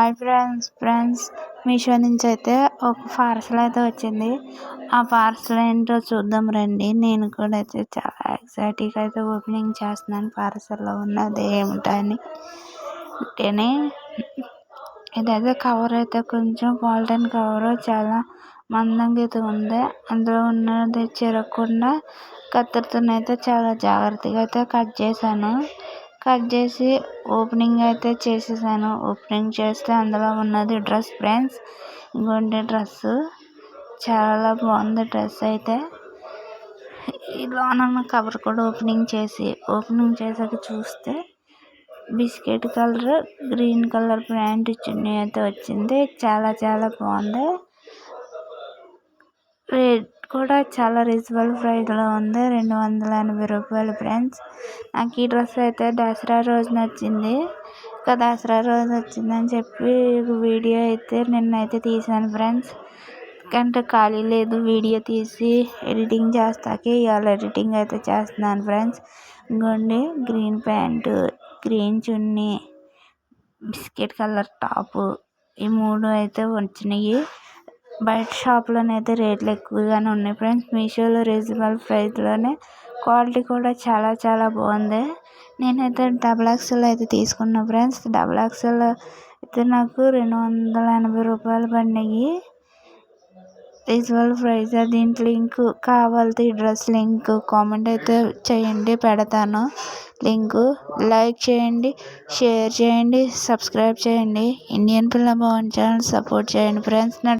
Hi friends Meesho నుంచి అయితే ఒక పార్సల్ అయితే వచ్చింది. ఆ పార్సల్ ఏంటో చూద్దాం రండి. నేను కూడా అయితే చాలా ఎక్సైటింగ్ అయితే ఓపెనింగ్ చేస్తున్నాను. పార్సల్లో ఉన్నది ఏమిటని ఇదైతే కవర్ అయితే కొంచెం పాలిథిన్ కవర్ చాలా మందంగా అయితే ఉంది. అందులో ఉన్నది చిరగకుండా కత్తెరతోనైతే చాలా జాగ్రత్తగా అయితే కట్ చేసి ఓపెనింగ్ అయితే చేసేసాను. ఓపెనింగ్ చేస్తే అందులో ఉన్నది డ్రెస్ ఫ్రెండ్స్. ఇంకోటి డ్రెస్ చాలా బాగుంది. డ్రెస్ అయితే లోన కవర్ కూడా ఓపెనింగ్ చేసాక చూస్తే biscuit colour green colour pant చున్నీ అయితే వచ్చింది. చాలా చాలా బాగుంది. రేట్ కూడా చాలా రీజనబుల్ ప్రైస్లో ఉంది. 280 రూపాయలు ఫ్రెండ్స్. నాకు ఈ డ్రెస్ అయితే దసరా రోజున వచ్చింది. దసరా రోజు వచ్చిందని చెప్పి వీడియో అయితే నిన్నైతే తీసాను ఫ్రెండ్స్. కంటే ఖాళీ లేదు వీడియో తీసి ఎడిటింగ్ చేస్తాకే. ఇవాళ ఎడిటింగ్ అయితే చేస్తున్నాను ఫ్రెండ్స్. ఇంకోండి గ్రీన్ ప్యాంటు, గ్రీన్ చున్నీ, బిస్కెట్ కలర్ టాపు, ఈ 3 అయితే వచ్చినాయి. బయట షాప్లోనైతే రేట్లు ఎక్కువగానే ఉన్నాయి ఫ్రెండ్స్. మీషోలో రీజనబుల్ ప్రైస్లోనే క్వాలిటీ కూడా చాలా చాలా బాగుంది. నేనైతే XXL అయితే తీసుకున్నాను ఫ్రెండ్స్. XXL అయితే నాకు 280 రూపాయలు పడినాయి. Reasonable price. దీంట్లో లింక్ కావాలి, డ్రెస్ లింక్ కామెంట్ అయితే చేయండి, పెడతాను లింకు. లైక్ చేయండి, షేర్ చేయండి, సబ్స్క్రైబ్ చేయండి. ఇండియన్ పిల్ల భవన్ ఛానల్ సపోర్ట్ చేయండి ఫ్రెండ్స్.